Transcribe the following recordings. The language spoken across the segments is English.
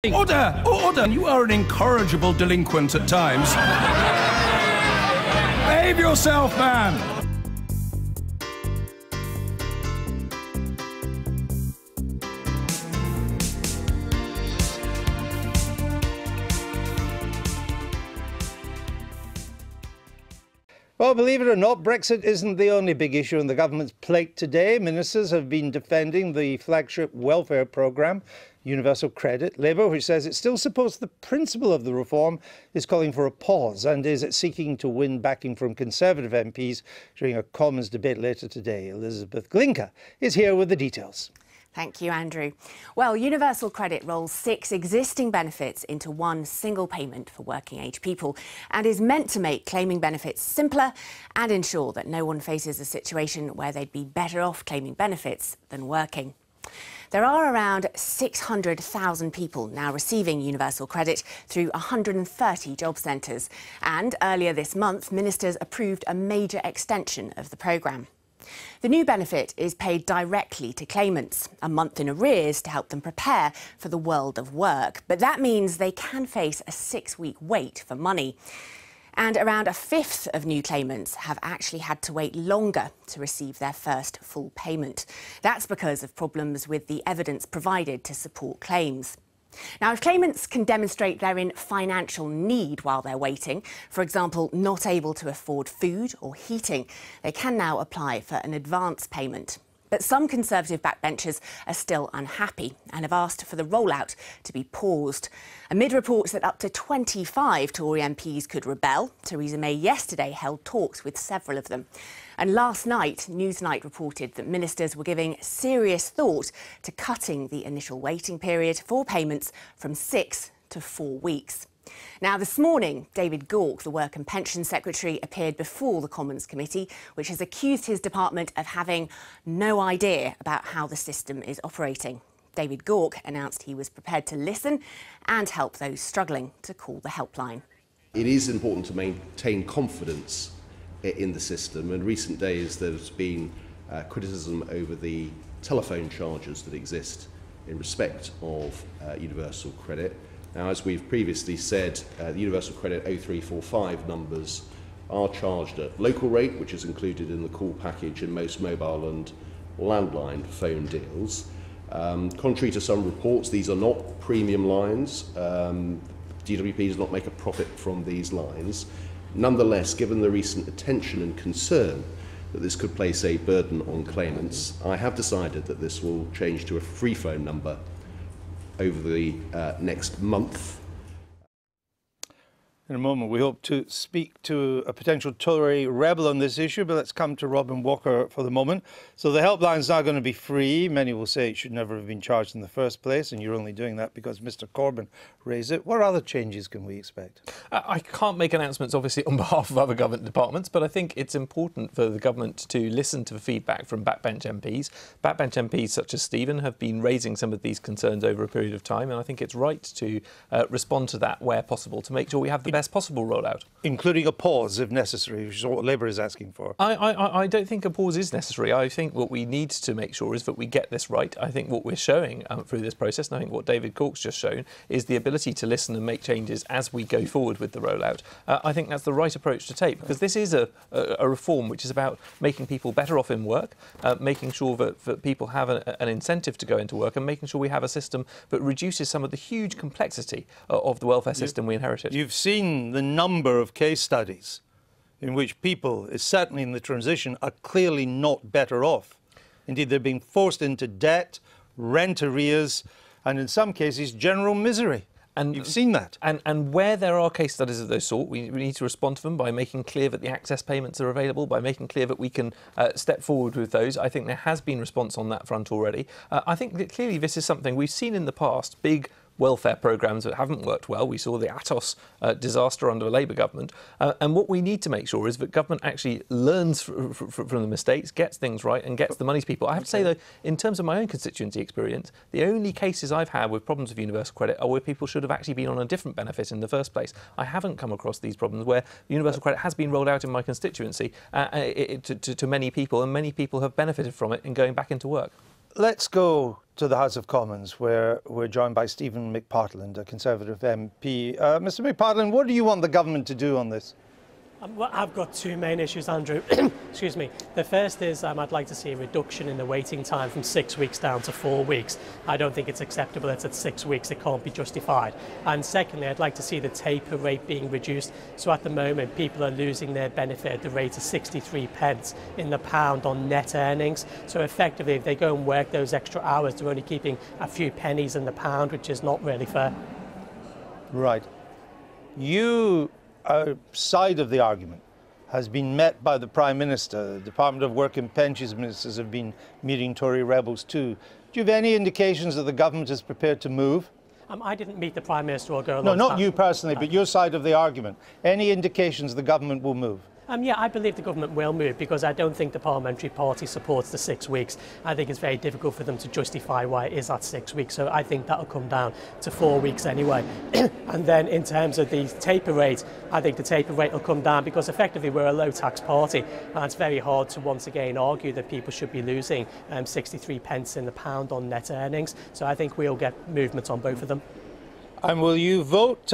Order! Order! You are an incorrigible delinquent at times. Behave yourself, man! Well, believe it or not, Brexit isn't the only big issue on the government's plate today. Ministers have been defending the flagship welfare programme, Universal Credit. Labour, which says it still supports the principle of the reform, is calling for a pause and is seeking to win backing from Conservative MPs during a Commons debate later today. Elizabeth Glinka is here with the details. Thank you, Andrew. Well, Universal Credit rolls 6 existing benefits into one single payment for working-age people and is meant to make claiming benefits simpler and ensure that no one faces a situation where they'd be better off claiming benefits than working. There are around 600,000 people now receiving Universal Credit through 130 job centres. And earlier this month, ministers approved a major extension of the programme. The new benefit is paid directly to claimants, a month in arrears to help them prepare for the world of work. But that means they can face a 6-week wait for money. And around a fifth of new claimants have actually had to wait longer to receive their first full payment. That's because of problems with the evidence provided to support claims. Now, if claimants can demonstrate they're in financial need while they're waiting, for example, not able to afford food or heating, they can now apply for an advance payment. But some Conservative backbenchers are still unhappy and have asked for the rollout to be paused. Amid reports that up to 25 Tory MPs could rebel, Theresa May yesterday held talks with several of them. And last night, Newsnight reported that ministers were giving serious thought to cutting the initial waiting period for payments from 6 to 4 weeks. Now, this morning, David Gauke, the Work and Pension Secretary, appeared before the Commons Committee, which has accused his department of having no idea about how the system is operating. David Gauke announced he was prepared to listen and help those struggling to call the helpline. It is important to maintain confidence in the system. In recent days, there's been criticism over the telephone charges that exist in respect of Universal Credit. Now, as we've previously said, the Universal Credit 0345 numbers are charged at local rate, which is included in the call package in most mobile and landline phone deals. Contrary to some reports, these are not premium lines. DWP does not make a profit from these lines. Nonetheless, given the recent attention and concern that this could place a burden on claimants, I have decided that this will change to a free phone number over the next month. In a moment, we hope to speak to a potential Tory rebel on this issue, but let's come to Robin Walker for the moment. So the helpline is now going to be free. Many will say it should never have been charged in the first place, and you're only doing that because Mr Corbyn raised it. What other changes can we expect? I can't make announcements, obviously, on behalf of other government departments, but I think it's important for the government to listen to the feedback from backbench MPs. Backbench MPs such as Stephen have been raising some of these concerns over a period of time, and I think it's right to respond to that where possible to make sure we have the best possible rollout. Including a pause if necessary, which is what Labour is asking for. I don't think a pause is necessary. I think what we need to make sure is that we get this right. I think what we're showing through this process, and I think what David Gauke's just shown, is the ability to listen and make changes as we go forward with the rollout. I think that's the right approach to take, because this is a reform which is about making people better off in work, making sure that people have an incentive to go into work, and making sure we have a system that reduces some of the huge complexity of the welfare system we inherited. You've seen the number of case studies in which people, certainly in the transition, are clearly not better off. Indeed, they're being forced into debt, rent arrears, and in some cases, general misery. And you've seen that. And where there are case studies of those sort, we need to respond to them by making clear that the access payments are available, by making clear that we can step forward with those. I think there has been response on that front already. I think that clearly this is something we've seen in the past, big welfare programmes that haven't worked well. We saw the Atos disaster under a Labour government. And what we need to make sure is that government actually learns from the mistakes, gets things right and gets the money to people. I have to say, though, in terms of my own constituency experience, the only cases I've had with problems with universal credit are where people should have actually been on a different benefit in the first place. I haven't come across these problems where universal credit has been rolled out in my constituency to many people, and many people have benefited from it in going back into work. Let's go to the House of Commons, where we're joined by Stephen McPartland, a Conservative MP. Mr McPartland, what do you want the government to do on this? Well, I've got two main issues, Andrew. Excuse me. The first is I'd like to see a reduction in the waiting time from 6 weeks down to 4 weeks. I don't think it's acceptable. It's at 6 weeks. It can't be justified. And secondly, I'd like to see the taper rate being reduced. So at the moment, people are losing their benefit at the rate of 63 pence in the pound on net earnings. So effectively, if they go and work those extra hours, they're only keeping a few pennies in the pound, which is not really fair. Right. You... side of the argument has been met by the Prime Minister. The Department of Work and Pensions ministers have been meeting Tory rebels too. Do you have any indications that the government is prepared to move? I didn't meet the Prime Minister or go along. No, not you personally, but your side of the argument. Any indications the government will move? Yeah, I believe the government will move because I don't think the parliamentary party supports the 6 weeks. I think it's very difficult for them to justify why it is at 6 weeks. So I think that'll come down to 4 weeks anyway. And then in terms of the taper rate, I think the taper rate will come down because effectively we're a low tax party. And it's very hard to once again argue that people should be losing 63 pence in the pound on net earnings. So I think we'll get movement on both of them. And will you vote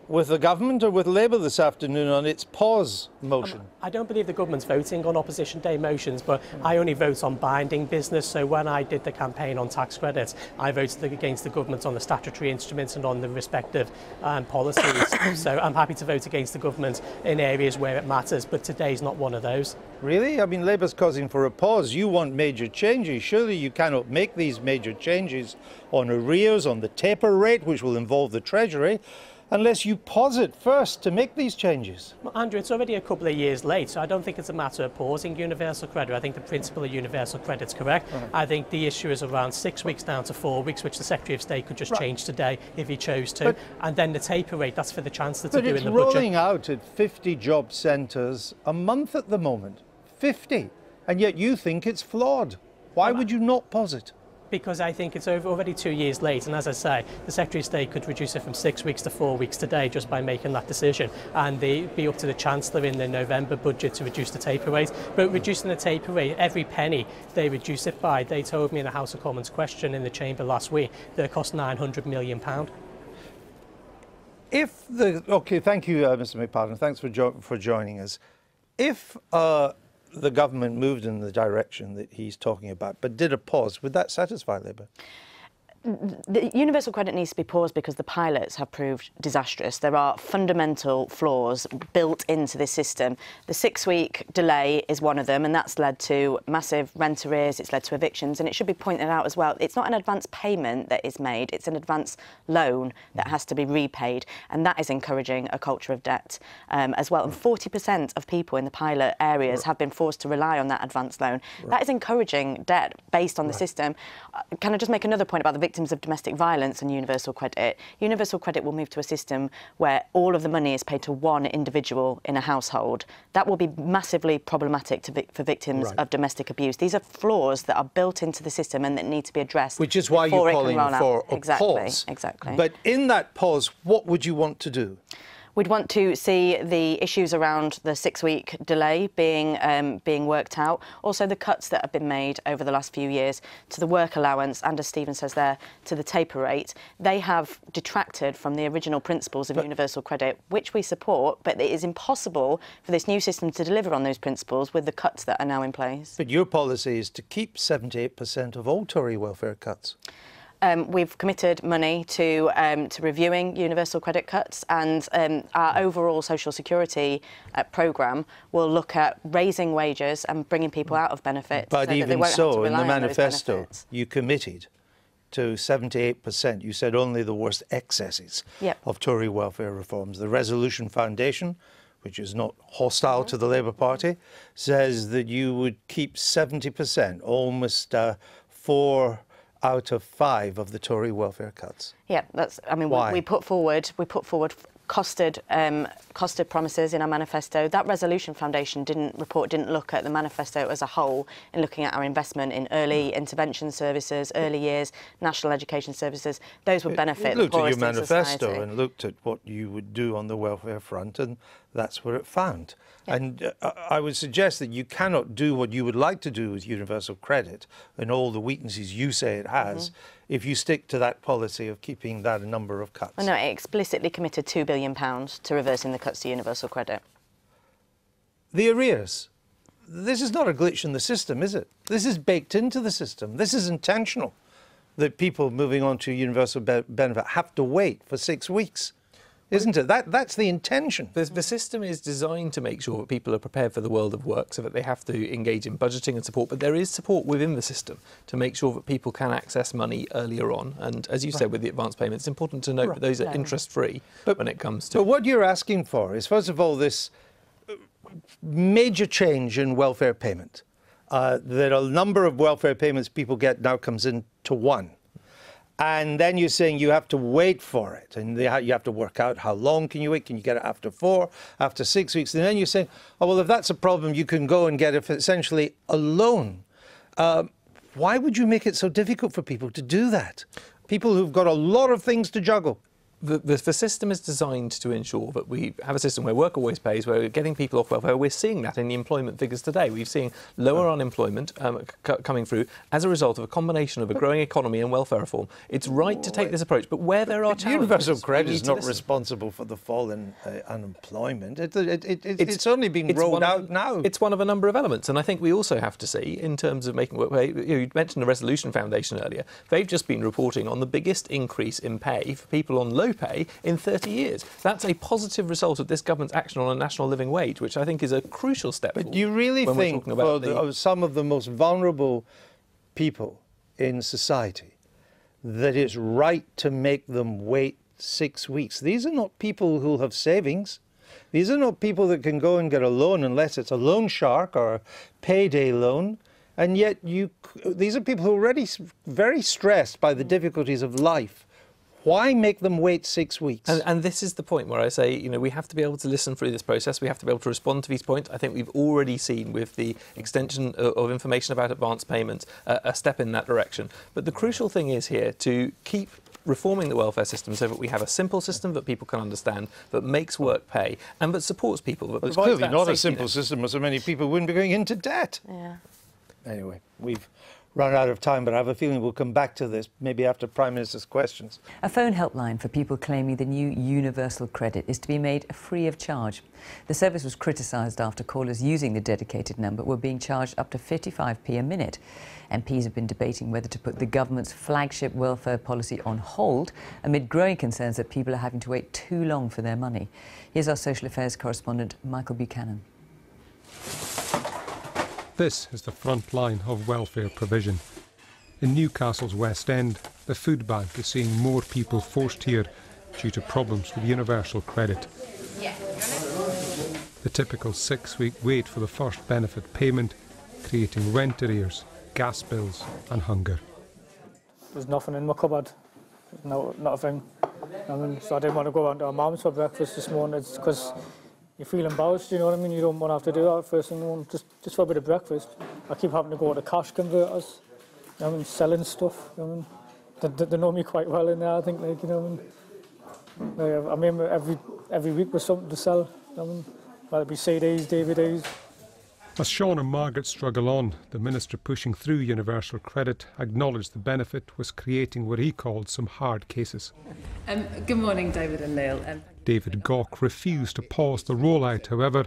with the government or with Labour this afternoon on its pause motion? I don't believe the government's voting on opposition day motions, but I only vote on binding business. So when I did the campaign on tax credits, I voted against the government on the statutory instruments and on the respective policies. So I'm happy to vote against the government in areas where it matters, but today's not one of those. Really? I mean, Labour's causing for a pause. You want major changes. Surely you cannot make these major changes on arrears, on the taper rate, which will involve the Treasury, unless you pause it first to make these changes. Well, Andrew, it's already a couple of years late, so I don't think it's a matter of pausing universal credit. I think the principle of universal credit is correct. I think the issue is around 6 weeks down to 4 weeks, which the Secretary of State could just change today if he chose to. And then the taper rate, that's for the Chancellor to do in the budget. But it's rolling out at 50 job centres a month at the moment. 50. And yet you think it's flawed. Why would you not pause it? Because I think it's already 2 years late, and as I say, the Secretary of State could reduce it from 6 weeks to 4 weeks today just by making that decision, and it'd be up to the Chancellor in the November budget to reduce the taper rate. But reducing the taper rate, every penny they reduce it by, they told me in the House of Commons question in the Chamber last week that it cost £900 million. OK, thank you, Mr McPartland. Thanks for joining us. If the government moved in the direction that he's talking about, but did a pause, would that satisfy Labour? The universal credit needs to be paused because the pilots have proved disastrous. There are fundamental flaws built into this system. The 6-week delay is one of them, and that's led to massive rent arrears, it's led to evictions, and it should be pointed out as well, it's not an advance payment that is made, it's an advance loan that has to be repaid, and that is encouraging a culture of debt as well. And 40% of people in the pilot areas have been forced to rely on that advance loan. That is encouraging debt based on the system. Can I just make another point about the victims of domestic violence and universal credit? Universal credit will move to a system where all of the money is paid to one individual in a household. That will be massively problematic for victims of domestic abuse. These are flaws that are built into the system and that need to be addressed. Which is why you're calling for a pause. Exactly. But in that pause, what would you want to do? We'd want to see the issues around the 6-week delay being worked out. Also, the cuts that have been made over the last few years to the work allowance and, as Stephen says there, to the taper rate. They have detracted from the original principles of universal credit, which we support, but it is impossible for this new system to deliver on those principles with the cuts that are now in place. But your policy is to keep 78% of all Tory welfare cuts. We've committed money to reviewing universal credit cuts, and our overall social security programme will look at raising wages and bringing people out of benefits. But so even so, in the manifesto, you committed to 78%. You said only the worst excesses of Tory welfare reforms. The Resolution Foundation, which is not hostile to the Labour Party, says that you would keep 70%, almost 4 out of 5 of the Tory welfare cuts. Yeah, that's. I mean, we put forward costed promises in our manifesto. That Resolution Foundation didn't look at the manifesto as a whole in looking at our investment in early intervention services, early years, national education services. Those would benefit the poorest in society. It looked at your manifesto and looked at what you would do on the welfare front, and that's what it found. Yeah. And I would suggest that you cannot do what you would like to do with universal credit and all the weaknesses you say it has if you stick to that policy of keeping that number of cuts. Well, no, it explicitly committed £2 billion to reversing the cuts to universal credit. The arrears. This is not a glitch in the system, is it? This is baked into the system. This is intentional, that people moving on to universal benefit have to wait for 6 weeks. Isn't it? That's the intention. The system is designed to make sure that people are prepared for the world of work so that they have to engage in budgeting and support. But there is support within the system to make sure that people can access money earlier on. And as you said, with the advance payments, it's important to note that those are interest-free when it comes to... But what you're asking for is, first of all, this major change in welfare payment. That a number of welfare payments people get now comes into one. And then you're saying you have to wait for it, and you have to work out how long can you wait. Can you get it after 4, after 6 weeks? And then you're saying, oh, well, if that's a problem, you can go and get it essentially a loan. Why would you make it so difficult for people to do that? People who've got a lot of things to juggle. The system is designed to ensure that we have a system where work always pays, where we're getting people off welfare. We're seeing that in the employment figures today. We've seen lower unemployment coming through as a result of a combination of a growing economy and welfare reform. It's right to take this approach, but where there are challenges... Universal credit is not responsible for the fall in unemployment. It's only being rolled out now. It's one of a number of elements, and I think we also have to see, in terms of making work pay... You mentioned the Resolution Foundation earlier. They've just been reporting on the biggest increase in pay for people on low pay in 30 years. That's a positive result of this government's action on a national living wage, which I think is a crucial step forward. But do you really think for some of the most vulnerable people in society that it's right to make them wait 6 weeks? These are not people who have savings. These are not people that can go and get a loan unless it's a loan shark or a payday loan. And yet these are people who are already very stressed by the difficulties of life. Why make them wait 6 weeks? And this is the point where I say, you know, we have to be able to listen through this process. We have to be able to respond to these points. I think we've already seen with the extension of information about advance payments a step in that direction. But the crucial thing is here to keep reforming the welfare system so that we have a simple system that people can understand, that makes work pay, and that supports people. That it's clearly not a simple system, or so many people wouldn't be going into debt. Yeah. Anyway, we've run out of time, but I have a feeling we'll come back to this maybe after Prime Minister's questions. A phone helpline for people claiming the new universal credit is to be made free of charge. The service was criticised after callers using the dedicated number were being charged up to 55p a minute. MPs have been debating whether to put the government's flagship welfare policy on hold amid growing concerns that people are having to wait too long for their money. Here's our social affairs correspondent, Michael Buchanan. This is the front line of welfare provision. In Newcastle's West End, the food bank is seeing more people forced here due to problems with universal credit. The typical 6-week wait for the first benefit payment, creating rent arrears, gas bills and hunger. There's nothing in my cupboard, not a thing. So I didn't want to go out to our mum's for breakfast this morning. It's because you feel embarrassed, you know what I mean? You don't want to have to do that first thing in the morning, just for a bit of breakfast. I keep having to go to cash converters, you know what I mean, selling stuff, you know what I mean? They know me quite well in there, I think, like, you know what I mean? I mean, every week with something to sell, you know what I mean? Whether it be CDs, DVDs. As Sean and Margaret struggle on, the Minister pushing through universal credit acknowledged the benefit was creating what he called some hard cases. Good morning, David and Neil. David Gawk refused to pause the rollout, however,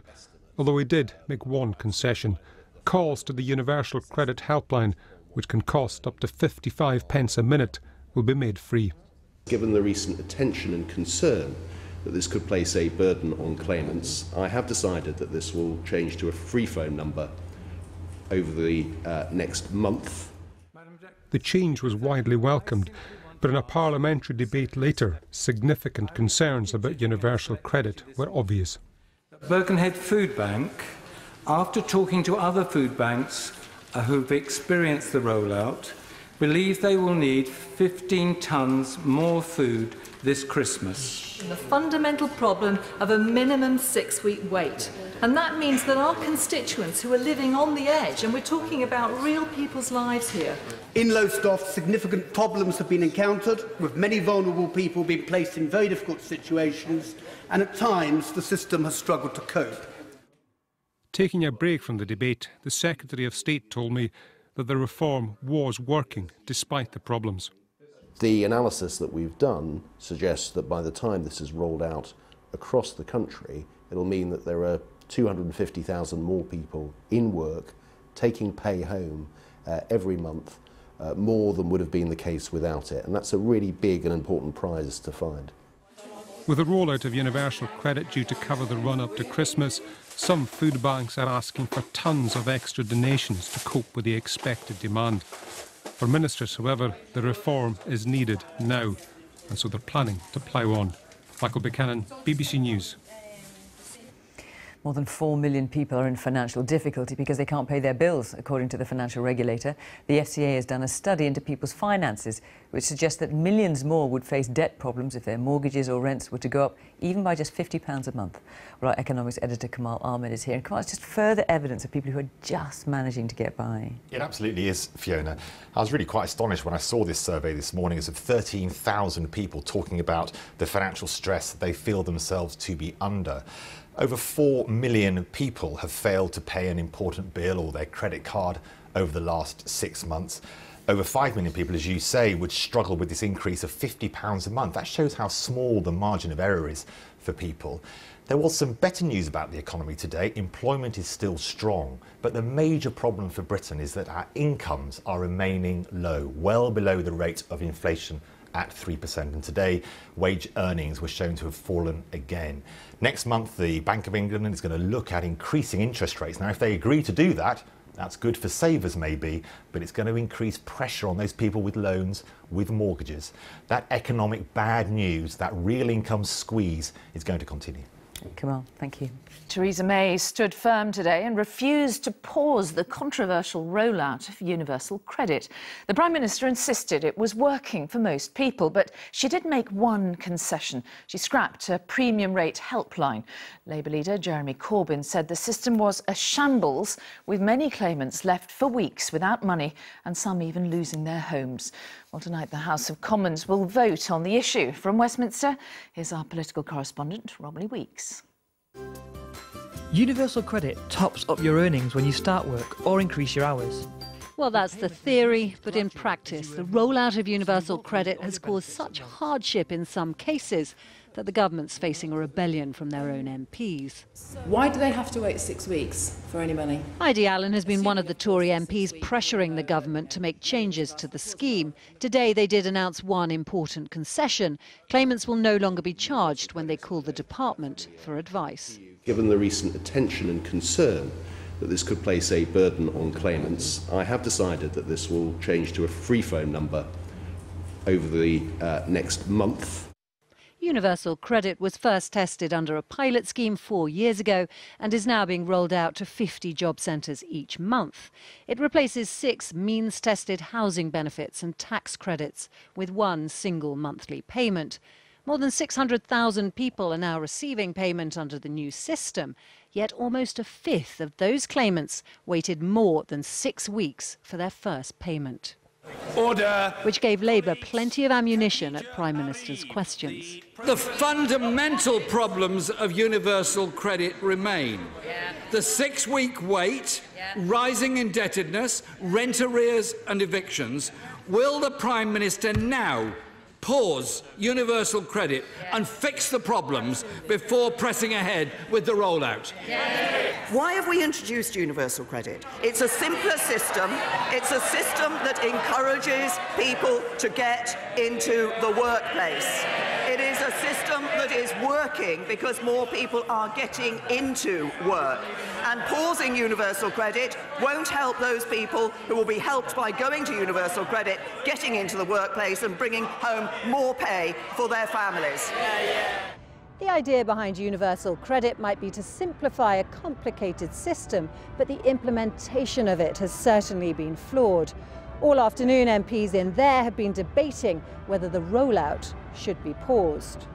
although he did make one concession. Calls to the universal credit helpline, which can cost up to 55p a minute, will be made free. Given the recent attention and concern that this could place a burden on claimants, I have decided that this will change to a free phone number over the next month. The change was widely welcomed, but in a parliamentary debate later, significant concerns about universal credit were obvious. Birkenhead Food Bank, after talking to other food banks who've experienced the rollout, believe they will need 15 tonnes more food this Christmas. The fundamental problem of a minimum 6-week wait. And that means that our constituents who are living on the edge, and we're talking about real people's lives here. In Lowestoft, significant problems have been encountered, with many vulnerable people being placed in very difficult situations, and at times the system has struggled to cope. Taking a break from the debate, the Secretary of State told me that the reform was working despite the problems. The analysis that we've done suggests that by the time this is rolled out across the country, it'll mean that there are 250,000 more people in work, taking pay home every month, more than would have been the case without it. And that's a really big and important prize to find. With the rollout of universal credit due to cover the run-up to Christmas, some food banks are asking for tons of extra donations to cope with the expected demand. For ministers, however, the reform is needed now, and so they're planning to plough on. Michael Buchanan, BBC News. More than 4 million people are in financial difficulty because they can't pay their bills, according to the financial regulator. The FCA has done a study into people's finances, which suggests that millions more would face debt problems if their mortgages or rents were to go up, even by just £50 a month. Well, our economics editor Kamal Ahmed is here. And Kamal, it's just further evidence of people who are just managing to get by. It absolutely is, Fiona. I was really quite astonished when I saw this survey this morning. It's of 13,000 people talking about the financial stress they feel themselves to be under. Over 4 million people have failed to pay an important bill or their credit card over the last 6 months. Over 5 million people, as you say, would struggle with this increase of £50 a month. That shows how small the margin of error is for people. There was some better news about the economy today. Employment is still strong, but the major problem for Britain is that our incomes are remaining low, well below the rate of inflation at 3%, and today wage earnings were shown to have fallen again. Next month the Bank of England is going to look at increasing interest rates. Now if they agree to do that, that's good for savers maybe, but it's going to increase pressure on those people with loans, with mortgages. That economic bad news, that real income squeeze is going to continue. Kamal, thank you. Theresa May stood firm today and refused to pause the controversial rollout of universal credit. The Prime Minister insisted it was working for most people, but she did make one concession. She scrapped a premium rate helpline. Labour leader Jeremy Corbyn said the system was a shambles, with many claimants left for weeks without money and some even losing their homes. Well, tonight the House of Commons will vote on the issue. From Westminster, here's our political correspondent, Romilly Weeks. Universal credit tops up your earnings when you start work or increase your hours. Well, that's the theory, but in practice, the rollout of universal credit has caused such hardship in some cases that the government's facing a rebellion from their own MPs. Why do they have to wait 6 weeks for any money? Heidi Allen has been one of the Tory MPs pressuring the government to make changes to the scheme. Today they did announce one important concession. Claimants will no longer be charged when they call the department for advice. Given the recent attention and concern that this could place a burden on claimants, I have decided that this will change to a free phone number over the next month. Universal credit was first tested under a pilot scheme 4 years ago and is now being rolled out to 50 job centres each month. It replaces 6 means-tested housing benefits and tax credits with one single monthly payment. More than 600,000 people are now receiving payment under the new system, yet almost a fifth of those claimants waited more than 6 weeks for their first payment. Order! Which gave Labour plenty of ammunition at Prime Minister's questions. The fundamental problems of universal credit remain. The 6-week wait, rising indebtedness, rent arrears and evictions. Will the Prime Minister now pause universal credit and fix the problems before pressing ahead with the rollout? Why have we introduced universal credit? It's a simpler system. It's a system that encourages people to get into the workplace. It is a system that is working because more people are getting into work. And pausing universal credit won't help those people who will be helped by going to universal credit, getting into the workplace and bringing home more pay for their families. The idea behind universal credit might be to simplify a complicated system, but the implementation of it has certainly been flawed. All afternoon, MPs in there have been debating whether the rollout should be paused.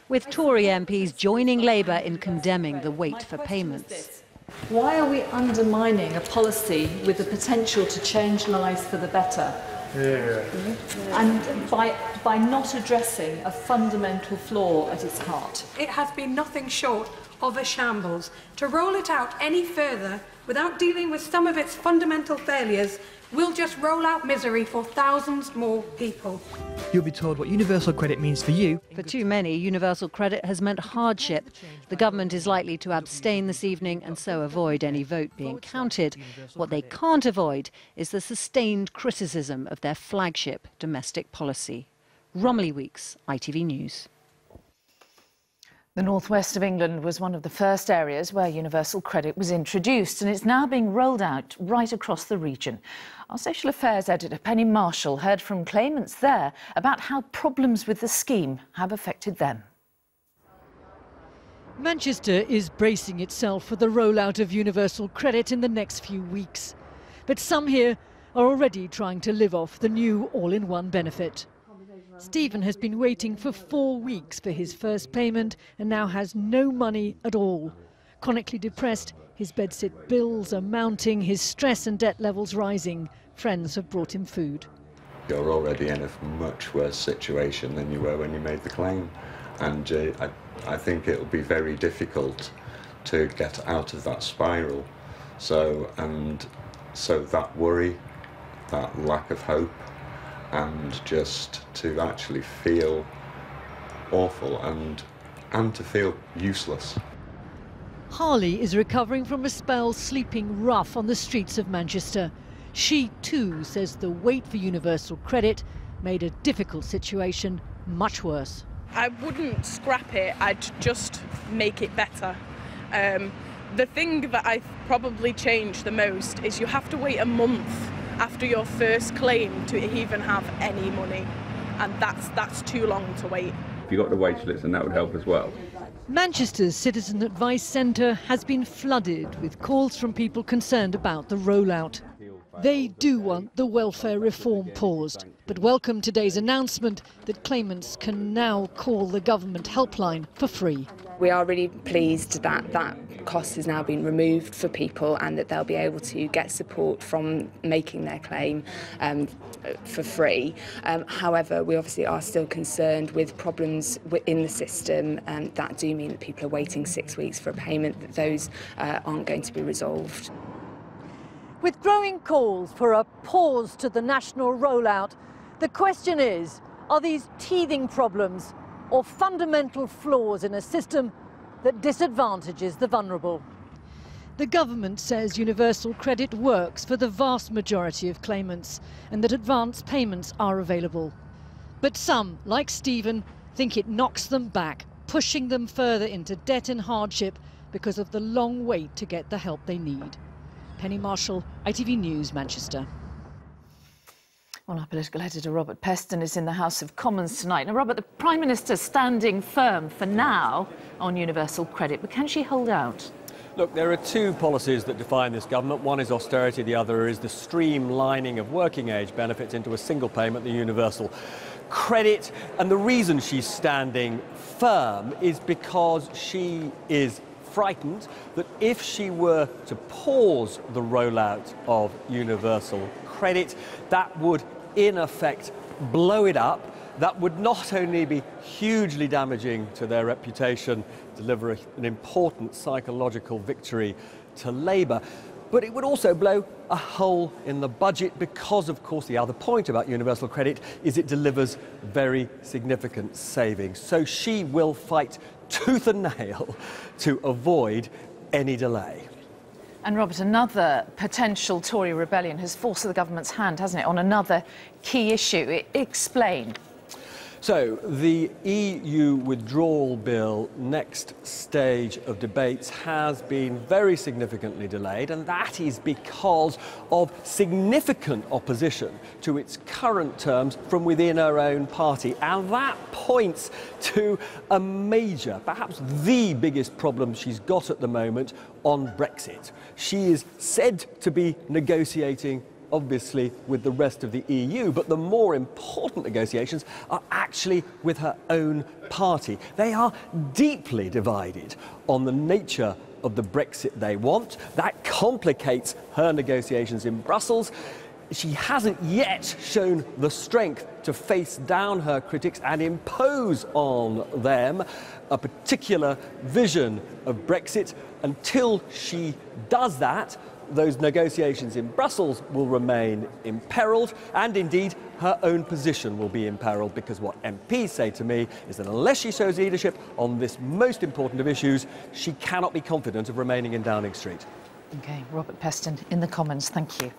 With Tory MPs joining Labour in condemning the wait for payments. Why are we undermining a policy with the potential to change lives for the better? And by not addressing a fundamental flaw at its heart. It has been nothing short of a shambles. To roll it out any further without dealing with some of its fundamental failures will just roll out misery for thousands more people. You'll be told what universal credit means for you. For too many, universal credit has meant hardship. The government is likely to abstain this evening and so avoid any vote being counted. What they can't avoid is the sustained criticism of their flagship domestic policy. Romilly Weeks, ITV News. The northwest of England was one of the first areas where universal credit was introduced, and it's now being rolled out right across the region. Our social affairs editor Penny Marshall heard from claimants there about how problems with the scheme have affected them. Manchester is bracing itself for the rollout of universal credit in the next few weeks. But some here are already trying to live off the new all-in-one benefit. Stephen has been waiting for 4 weeks for his first payment and now has no money at all. Chronically depressed, his bedsit bills are mounting, his stress and debt levels rising. Friends have brought him food. You're already in a much worse situation than you were when you made the claim. And I think it'll be very difficult to get out of that spiral. So that worry, that lack of hope, and just to actually feel awful and to feel useless. Harley is recovering from a spell sleeping rough on the streets of Manchester. She too says the wait for universal credit made a difficult situation much worse. I wouldn't scrap it, I'd just make it better. The thing that I probably changed the most is you have to wait a month after your first claim to even have any money, and that's too long to wait. If you got the wait list, then that would help as well. Manchester's Citizen Advice Centre has been flooded with calls from people concerned about the rollout. They do want the welfare reform paused, but welcome today's announcement that claimants can now call the government helpline for free. We are really pleased that that cost has now been removed for people and that they'll be able to get support from making their claim for free. However, we obviously are still concerned with problems in the system that do mean that people are waiting 6 weeks for a payment, that those aren't going to be resolved. With growing calls for a pause to the national rollout, the question is, are these teething problems or fundamental flaws in a system that disadvantages the vulnerable? The government says universal credit works for the vast majority of claimants and that advance payments are available. But some, like Stephen, think it knocks them back, pushing them further into debt and hardship because of the long wait to get the help they need. Penny Marshall, ITV News, Manchester. Well, our political editor Robert Peston is in the House of Commons tonight. Now, Robert, the Prime Minister's standing firm for now on universal credit, but can she hold out? Look, there are two policies that define this government. One is austerity, the other is the streamlining of working age benefits into a single payment, the universal credit. And the reason she's standing firm is because she is frightened that if she were to pause the rollout of universal credit, that would in effect blow it up. That would not only be hugely damaging to their reputation, deliver an important psychological victory to Labour, but it would also blow a hole in the budget because, of course, the other point about universal credit is it delivers very significant savings. So she will fight tooth and nail to avoid any delay. And Robert, another potential Tory rebellion has forced the government's hand, hasn't it, on another key issue. Explain. So, the EU withdrawal bill, next stage of debates, has been very significantly delayed, and that is because of significant opposition to its current terms from within her own party. And that points to a major, perhaps the biggest problem she's got at the moment on Brexit. She is said to be negotiating obviously, with the rest of the EU, but the more important negotiations are actually with her own party. They are deeply divided on the nature of the Brexit they want. That complicates her negotiations in Brussels. She hasn't yet shown the strength to face down her critics and impose on them a particular vision of Brexit. Until she does that, those negotiations in Brussels will remain imperilled, and indeed her own position will be imperilled, because what MPs say to me is that unless she shows leadership on this most important of issues, she cannot be confident of remaining in Downing Street. OK, Robert Peston in the Commons, thank you.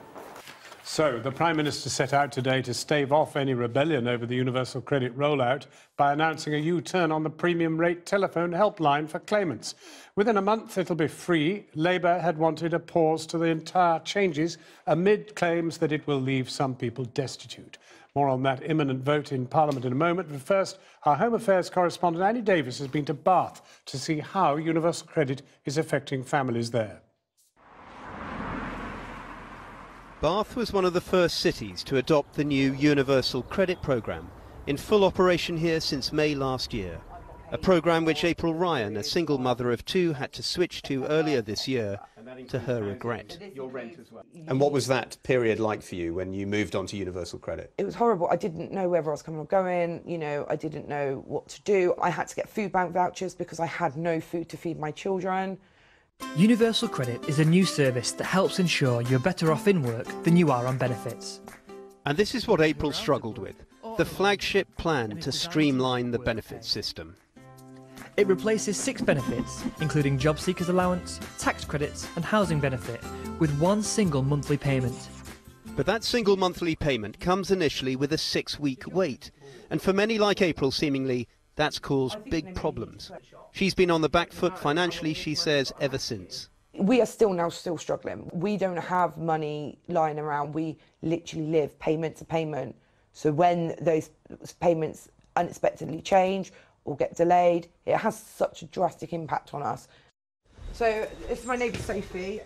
So, the Prime Minister set out today to stave off any rebellion over the universal credit rollout by announcing a U-turn on the premium rate telephone helpline for claimants. Within a month, it'll be free. Labour had wanted a pause to the entire changes amid claims that it will leave some people destitute. More on that imminent vote in Parliament in a moment. But first, our Home Affairs correspondent Annie Davis has been to Bath to see how universal credit is affecting families there. Bath was one of the first cities to adopt the new Universal Credit Programme, in full operation here since May last year. A programme which April Ryan, a single mother of two, had to switch to earlier this year, to her regret. And what was that period like for you when you moved on to Universal Credit? It was horrible. I didn't know whether I was coming or going, you know, I didn't know what to do. I had to get food bank vouchers because I had no food to feed my children. Universal Credit is a new service that helps ensure you're better off in work than you are on benefits. And this is what April struggled with, the flagship plan to streamline the benefits system. It replaces 6 benefits, including job seekers allowance, tax credits and housing benefit, with one single monthly payment. But that single monthly payment comes initially with a 6-week wait. And for many like April, seemingly, that's caused big problems. She's been on the back foot financially, she says, ever since. We are still struggling. We don't have money lying around. We literally live payment to payment. So when those payments unexpectedly change or get delayed, it has such a drastic impact on us. So it's my neighbour Sophie.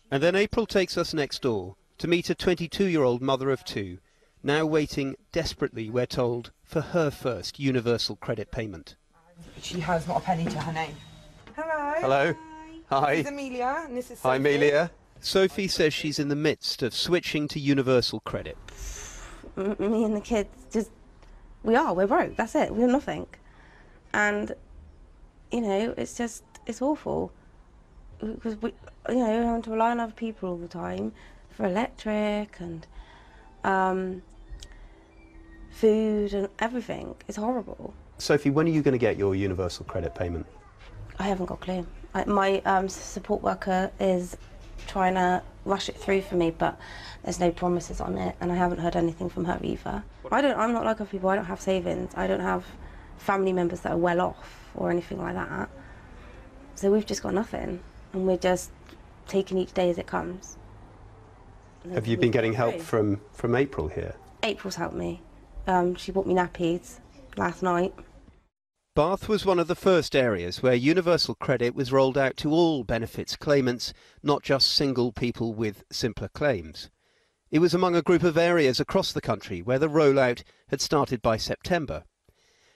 And then April takes us next door to meet a 22-year-old mother of two, now waiting desperately, we're told, for her first universal credit payment. She has not a penny to her name. Hello. Hello. Hi. This is Amelia and this is Sophie. Hi, Amelia. Sophie says she's in the midst of switching to universal credit. Me and the kids we're broke, that's it, we have nothing. And, you know, it's awful. Because we having to rely on other people all the time for electric and food and everything. It's horrible. Sophie, when are you going to get your universal credit payment? I haven't got a clue. My support worker is trying to rush it through for me, but there's no promises on it, and I haven't heard anything from her either. I'm not like other people. I don't have savings. I don't have family members that are well off or anything like that. So we've just got nothing, and we're just taking each day as it comes. Have you been getting help from April here? April's helped me. She bought me nappies last night. Bath was one of the first areas where universal credit was rolled out to all benefits claimants, not just single people with simpler claims. It was among a group of areas across the country where the rollout had started by September.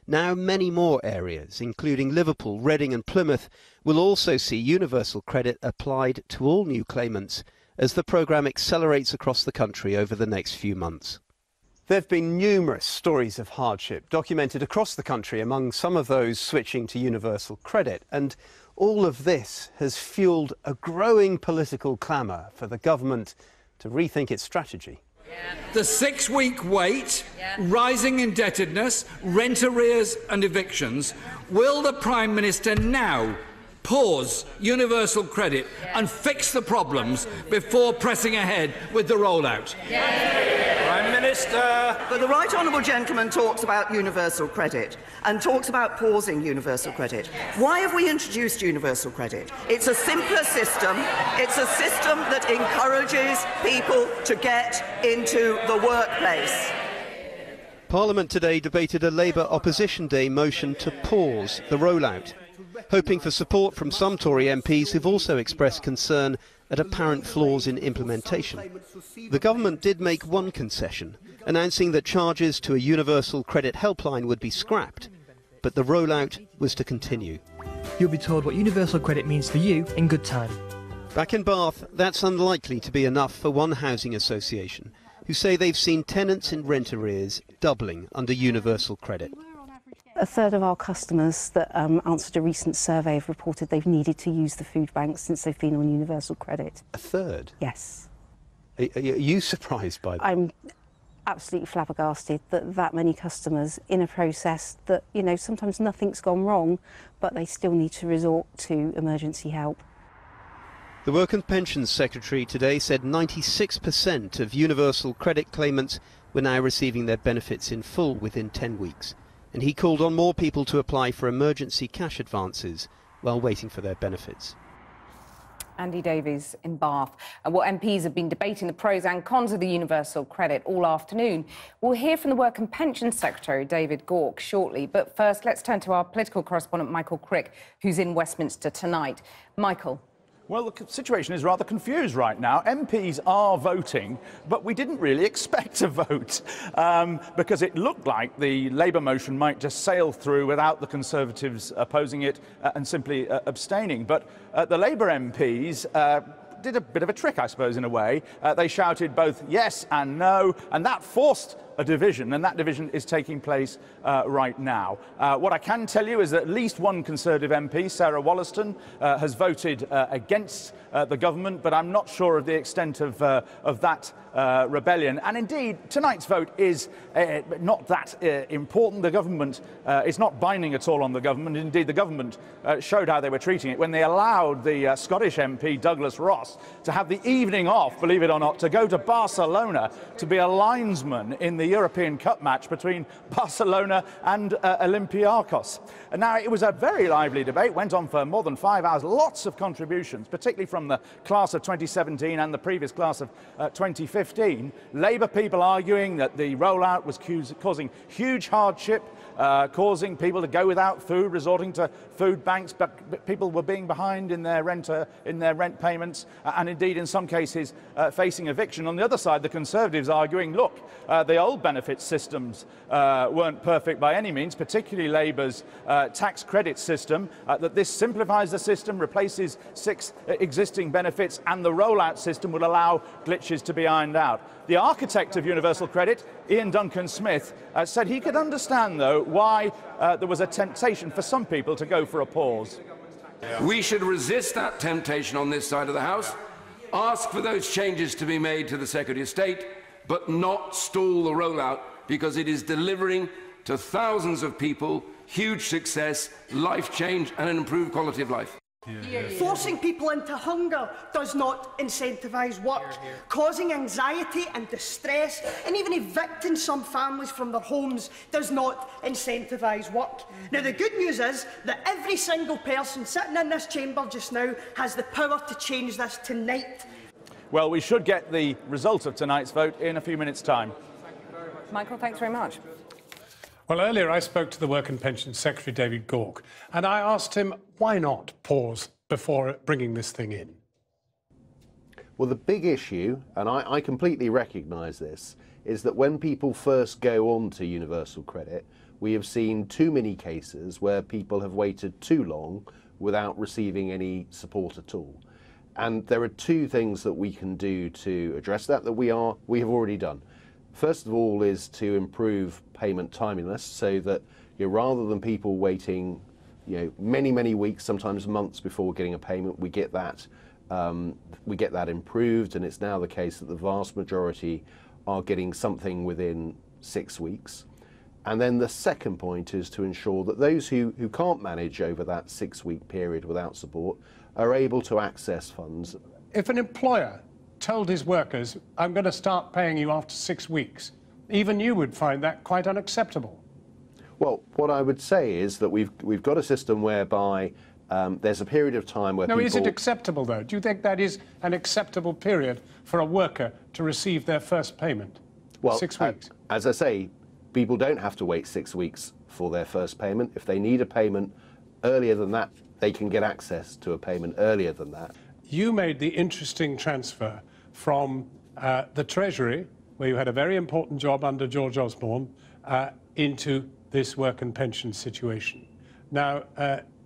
Now many more areas, including Liverpool, Reading and Plymouth, will also see universal credit applied to all new claimants as the programme accelerates across the country over the next few months. There have been numerous stories of hardship documented across the country among some of those switching to universal credit, and all of this has fuelled a growing political clamour for the government to rethink its strategy. The 6-week wait, rising indebtedness, rent arrears and evictions. Will the Prime Minister now pause universal credit and fix the problems before pressing ahead with the rollout? Prime Minister. But the right honourable gentleman talks about universal credit and talks about pausing universal credit. Why have we introduced universal credit? It's a simpler system. It's a system that encourages people to get into the workplace. Parliament today debated a Labour Opposition Day motion to pause the rollout. hoping for support from some Tory MPs who've also expressed concern at apparent flaws in implementation. The government did make one concession, announcing that charges to a universal credit helpline would be scrapped, but the rollout was to continue. You'll be told what universal credit means for you in good time. Back in Bath, that's unlikely to be enough for one housing association, who say they've seen tenants in rent arrears doubling under universal credit. A third of our customers that answered a recent survey have reported they've needed to use the food bank since they've been on universal credit. A third? Yes. Are you surprised by that? I'm absolutely flabbergasted that many customers in a process that, you know, sometimes nothing's gone wrong, but they still need to resort to emergency help. The Work and Pensions Secretary today said 96% of universal credit claimants were now receiving their benefits in full within 10 weeks. And he called on more people to apply for emergency cash advances while waiting for their benefits. Andy Davies in Bath. Well, MPs have been debating the pros and cons of the universal credit all afternoon. We'll hear from the Work and Pensions Secretary, David Gauke, shortly. But first, let's turn to our political correspondent, Michael Crick, who's in Westminster tonight. Michael. Well, the situation is rather confused right now. MPs are voting, but we didn't really expect a vote because it looked like the Labour motion might just sail through without the Conservatives opposing it and simply abstaining. But the Labour MPs did a bit of a trick, I suppose, in a way. They shouted both yes and no, and that forced a division, and that division is taking place right now. What I can tell you is that at least one Conservative MP, Sarah Wollaston, has voted against the government, but I'm not sure of the extent of that rebellion. And indeed, tonight's vote is not that important. The government is not binding at all on the government. Indeed, the government showed how they were treating it when they allowed the Scottish MP, Douglas Ross, to have the evening off, believe it or not, to go to Barcelona to be a linesman in the European Cup match between Barcelona and Olympiacos. And now, it was a very lively debate, went on for more than 5 hours, lots of contributions, particularly from the class of 2017 and the previous class of 2015. Labour people arguing that the rollout was causing huge hardship, causing people to go without food, resorting to food banks, but people were being behind in their rent payments, and indeed in some cases facing eviction. On the other side, the Conservatives arguing, look, the old benefit systems weren't perfect by any means, particularly Labour's tax credit system, that this simplifies the system, replaces 6 existing benefits, and the rollout system will allow glitches to be ironed out. The architect of universal credit, Ian Duncan-Smith, said he could understand, though, why there was a temptation for some people to go for a pause. We should resist that temptation on this side of the House, ask for those changes to be made to the Secretary of State, but not stall the rollout, because it is delivering to thousands of people huge success, life change and an improved quality of life. Forcing people into hunger does not incentivise work. Causing anxiety and distress and even evicting some families from their homes does not incentivise work. Now, the good news is that every single person sitting in this chamber just now has the power to change this tonight. Well, we should get the result of tonight's vote in a few minutes' time. Michael, thanks very much. Well, earlier I spoke to the Work and Pensions Secretary, David Gauke, and I asked him why not pause before bringing this thing in. Well, the big issue, and I completely recognise this, is that when people first go on to universal credit, we have seen too many cases where people have waited too long without receiving any support at all. And there are 2 things that we can do to address that we have already done. First of all is to improve payment timeliness, so that rather than people waiting many weeks, sometimes months before getting a payment, we get that improved, and it's now the case that the vast majority are getting something within 6 weeks. And then the second point is to ensure that those who can't manage over that 6-week period without support are able to access funds. If an employer told his workers, I'm going to start paying you after 6 weeks, even you would find that quite unacceptable. Well, what I would say is that we've got a system whereby there's a period of time where people... No, is it acceptable, though? Do you think that is an acceptable period for a worker to receive their first payment? Well, 6 weeks? As I say, people don't have to wait 6 weeks for their first payment. If they need a payment earlier than that they can get access to a payment earlier than that. You made the interesting transfer from the Treasury, where you had a very important job under George Osborne, into this work and pension situation. Now,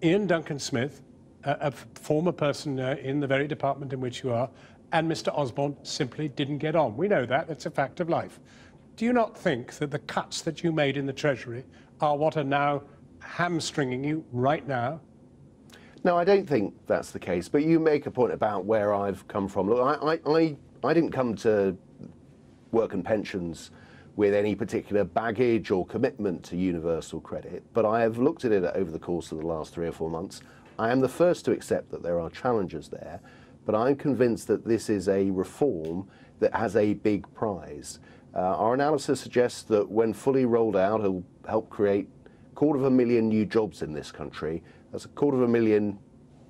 Ian Duncan Smith, a former person in the very department in which you are, and Mr. Osborne simply didn't get on. We know that. It's a fact of life. Do you not think that the cuts that you made in the Treasury are what are now hamstringing you right now? No, I don't think that's the case, but you make a point about where I've come from. Look, I didn't come to work and pensions with any particular baggage or commitment to universal credit, but I have looked at it over the course of the last 3 or 4 months. I am the first to accept that there are challenges there, but I'm convinced that this is a reform that has a big prize. Our analysis suggests that when fully rolled out, it'll help create 250,000 new jobs in this country. That's 250,000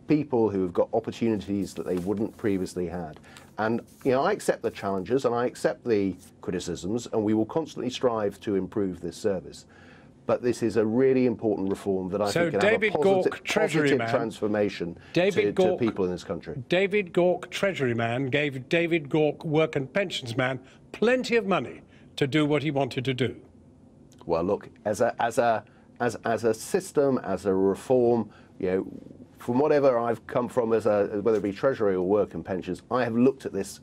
people who have got opportunities that they wouldn't previously had. And I accept the challenges and I accept the criticisms, and we will constantly strive to improve this service. But this is a really important reform that I think can have a positive transformation to people in this country. David Gauke, Treasury man, gave David Gauke, work and pensions man, plenty of money to do what he wanted to do. Well, look, as a system, as a reform, from whatever I've come from, whether it be Treasury or work and pensions, I have looked at this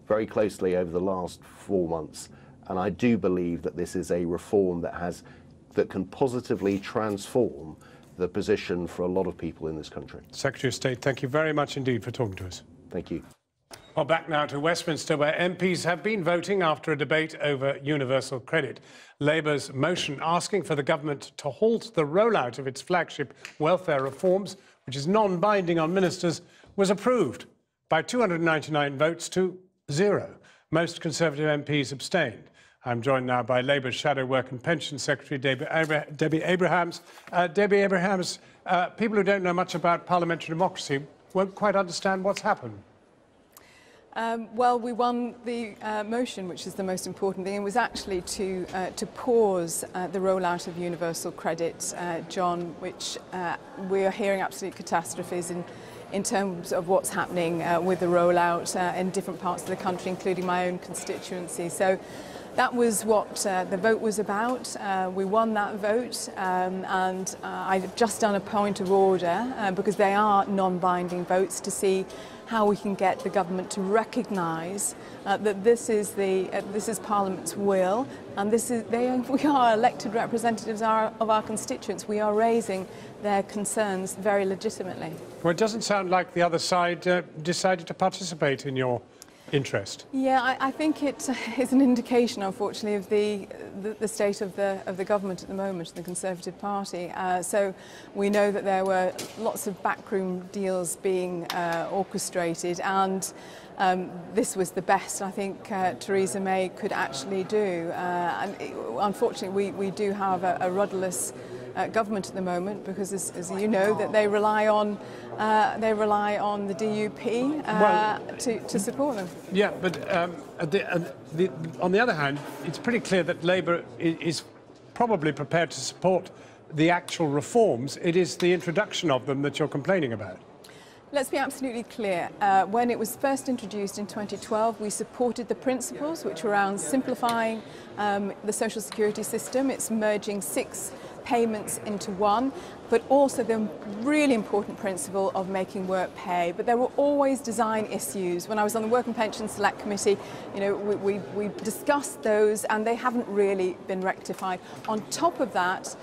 very closely over the last 4 months, and I do believe that this is a reform that can positively transform the position for a lot of people in this country. Secretary of State, thank you very much indeed for talking to us. Thank you. Well, back now to Westminster, where MPs have been voting after a debate over universal credit. Labour's motion asking for the government to halt the rollout of its flagship welfare reforms, which is non-binding on ministers, was approved by 299 votes to 0. Most Conservative MPs abstained. I'm joined now by Labour's Shadow Work and Pension Secretary, Debbie Abrahams. Debbie Abrahams, people who don't know much about parliamentary democracy won't quite understand what's happened. Well, we won the motion, which is the most important thing. It was actually to pause the rollout of universal credit, John, which we are hearing absolute catastrophes in terms of what's happening with the rollout in different parts of the country, including my own constituency. So that was what the vote was about. We won that vote, and I've just done a point of order because they are non-binding votes to see how we can get the government to recognise that this is Parliament's will, and we are elected representatives of our constituents. We are raising their concerns very legitimately. Well, it doesn't sound like the other side decided to participate in your interest. Yeah, I think it is an indication, unfortunately, of the state of the government at the moment, the Conservative Party. So we know that there were lots of backroom deals being orchestrated, and this was the best I think Theresa May could actually do. Unfortunately, we do have a rudderless government at the moment, because as you know, that they rely on the DUP to support them. Yeah, but on the other hand, it's pretty clear that Labour is probably prepared to support the actual reforms. It is the introduction of them that you're complaining about. Let's be absolutely clear. When it was first introduced in 2012, we supported the principles which were around simplifying the social security system. It's merging 6 payments into one, but also the really important principle of making work pay. But there were always design issues. When I was on the Work and Pension Select Committee, we discussed those, and they haven't really been rectified. On top of that,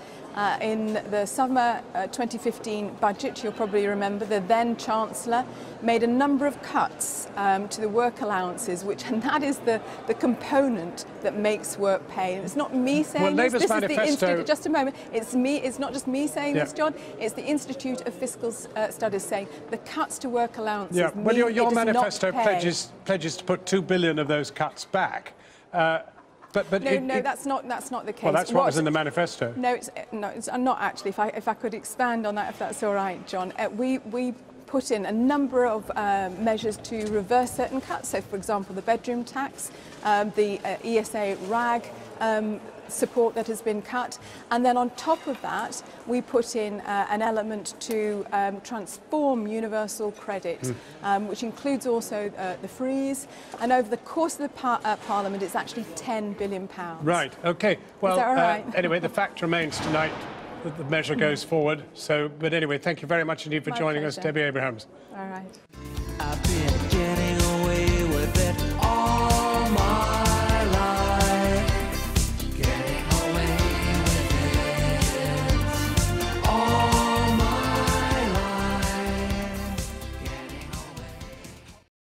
in the summer 2015 budget, you'll probably remember, the then Chancellor made a number of cuts to the work allowances, and that is the component that makes work pay. And it's not me saying this. This is the Institute. Just a moment. It's not just me saying this, John. It's the Institute of Fiscal Studies saying the cuts to work allowances. Yeah. Well, your manifesto pledges to put 2 billion of those cuts back. No, that's not the case. Well, that's what was in the manifesto. No, it's not actually. If I could expand on that, if that's all right, John. We put in a number of measures to reverse certain cuts. So, for example, the bedroom tax, the ESA RAG support that has been cut. And then on top of that, we put in an element to transform universal credit, which includes also the freeze. And over the course of the Parliament, it's actually £10 billion. Right, OK. Well, is that all right? Anyway, the fact remains tonight that the measure goes forward. So, but anyway, thank you very much indeed for joining us, Debbie Abrahams. All right.